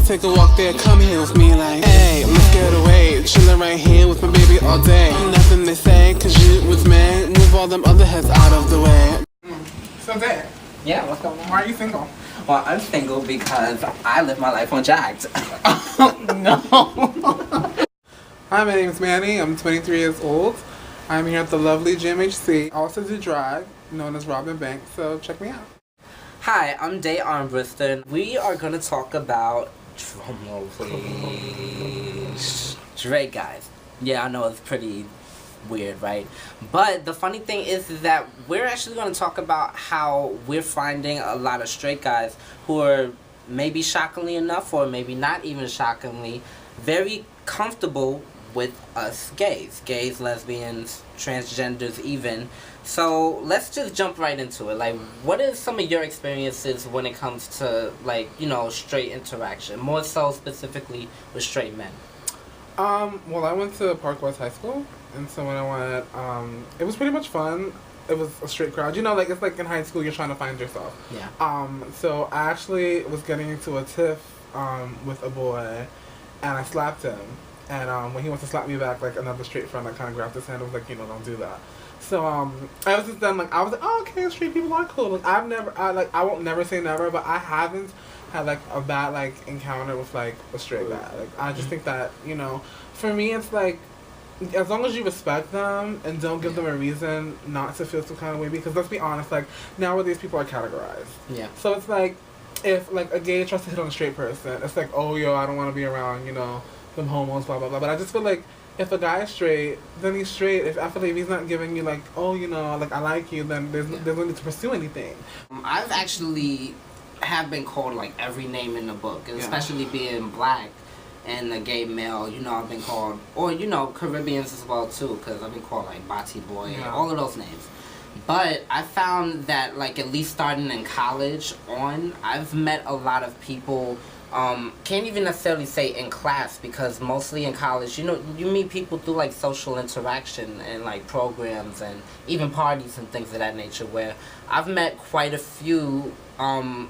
take a walk there, come here with me like, hey, let's get away, chillin' right here with my baby all day. Nothing they say, cause you with me, move all them other heads out of the way. So there. Yeah, what's going on? Why are you single? Well, I'm single because I live my life on Jacked. No. Hi, my name is Manny. I'm 23 years old. I'm here at the lovely GMHC. I also do drag, known as Robin Banks, so check me out. Hi, I'm Day Armbruster, and we are going to talk about, drumroll please, straight guys. Yeah, I know it's pretty weird, right? But the funny thing is that we're actually going to talk about how we're finding a lot of straight guys who are maybe shockingly enough, or maybe not even shockingly, very comfortable with us gays, lesbians, transgenders even. So let's just jump right into it. Like, what are some of your experiences when it comes to, like, you know, straight interaction, more so specifically with straight men? Well, I went to Park West High School, and so when I went, it was pretty much fun. It was a straight crowd. You know, like, it's like in high school, you're trying to find yourself. Yeah. So I actually was getting into a tiff, with a boy, and I slapped him. And, when he went to slap me back, like, another straight friend, I kind of grabbed his hand and was like, you know, don't do that. So, I was just then, like, I was like, oh, okay, straight people are cool. Like, I won't never say never, but I haven't had, like, a bad, like, encounter with, like, a straight guy. Like, I just think that, you know, for me, it's like, as long as you respect them and don't give them a reason not to feel some kind of way, because let's be honest, like, nowadays people are categorized. Yeah. So it's like, if, like, a gay tries to hit on a straight person, it's like, oh, yo, I don't want to be around, you know, them homos, blah, blah, blah. But I just feel like, if a guy is straight, then he's straight. If I feel like if he's not giving you, like, oh, you know, like, I like you, then there's no need to pursue anything. I've actually have been called, like, every name in the book, and especially being black and a gay male, you know, I've been called, or, you know, Caribbeans as well, too, because I've been called, like, Bati Boy, all of those names. But I found that, like, at least starting in college on, I've met a lot of people, can't even necessarily say in class, because mostly in college, you know, you meet people through, like, social interaction and, like, programs and even parties and things of that nature, where I've met quite a few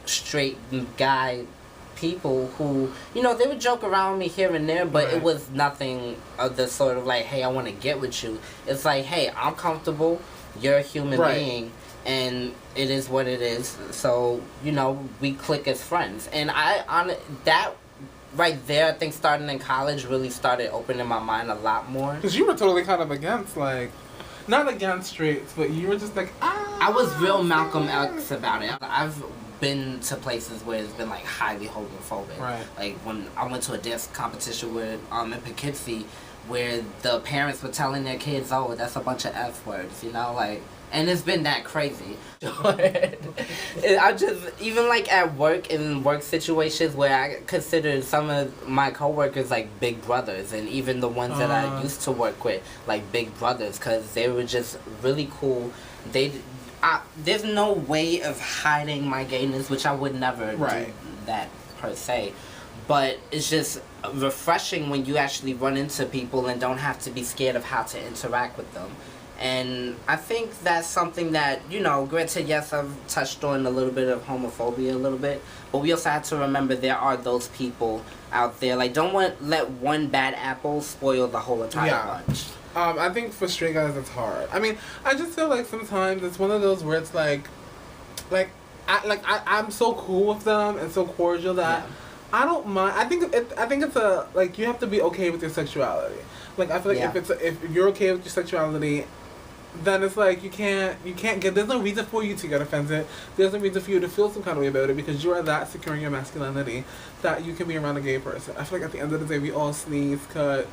straight guy people who, you know, they would joke around me here and there, but it was nothing of the sort of like, hey, I want to get with you. It's like, hey, I'm comfortable, you're a human being, and it is what it is. So, you know, we click as friends. And that right there, I think starting in college really started opening my mind a lot more. Because you were totally kind of against, like, not against straights, but you were just like, I was real Malcolm X about it. I've been to places where it's been, like, highly homophobic. Right. Like, when I went to a dance competition with in Poughkeepsie, where the parents were telling their kids, oh, that's a bunch of F words, you know, like, and it's been that crazy. I just, even, like, at work, in work situations where I consider some of my coworkers, like, big brothers, and even the ones that I used to work with, like, big brothers, because they were just really cool. There's no way of hiding my gayness, which I would never do that per se. But it's just refreshing when you actually run into people and don't have to be scared of how to interact with them. And I think that's something that, you know, granted, yes, I've touched on a little bit of homophobia a little bit, but we also have to remember there are those people out there. Like, don't let one bad apple spoil the whole entire bunch. I think for straight guys it's hard. I mean, I just feel like sometimes it's one of those where it's like I'm so cool with them and so cordial that I don't mind. I think it's a, like, you have to be okay with your sexuality. Like, I feel like if you're okay with your sexuality, then it's like you can't get, there's no reason for you to get offended. There's no reason for you to feel some kind of way about it, because you are that secure in your masculinity that you can be around a gay person. I feel like at the end of the day we all sneeze, cut,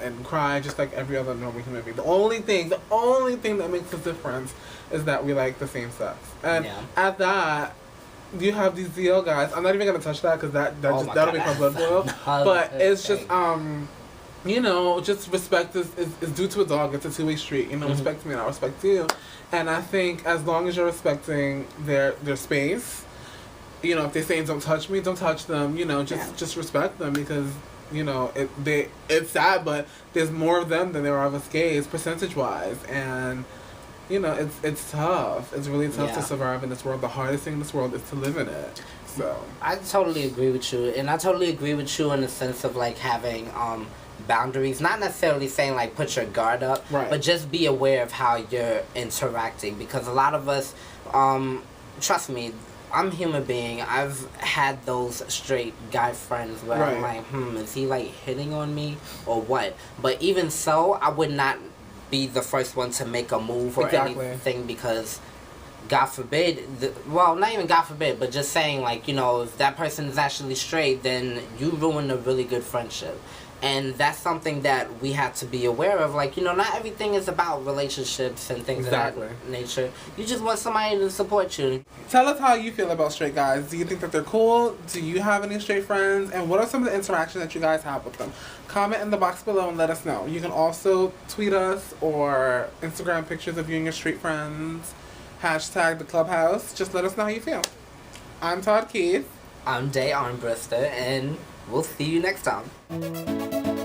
and cry just like every other normal human being. The only thing that makes us different is that we like the same sex. And at that, you have these DL guys. I'm not even gonna touch that because that'll make my blood boil. But it's just you know, just respect is due to a dog. It's a two-way street. You know, respect me and I respect you. And I think as long as you're respecting their space, you know, if they're saying don't touch me, don't touch them. You know, just respect them, because, you know, it's sad, but there's more of them than there are of us gays, percentage-wise. And, you know, it's tough. It's really tough to survive in this world. The hardest thing in this world is to live in it. So I totally agree with you, and I totally agree with you in the sense of like having boundaries. Not necessarily saying like put your guard up, right. but just be aware of how you're interacting, because a lot of us, trust me, I'm a human being. I've had those straight guy friends where right. I'm like, is he like hitting on me or what? But even so, I would not be the first one to make a move or anything, because God forbid, well, not even God forbid, but just saying, like, you know, if that person is actually straight, then you ruin a really good friendship. And that's something that we have to be aware of. Like, you know, not everything is about relationships and things of that nature. You just want somebody to support you. Tell us how you feel about straight guys. Do you think that they're cool? Do you have any straight friends? And what are some of the interactions that you guys have with them? Comment in the box below and let us know. You can also tweet us or Instagram pictures of you and your straight friends. Hashtag the clubhouse. Just let us know how you feel. I'm Todd Keith. I'm Day Armbrister, and we'll see you next time.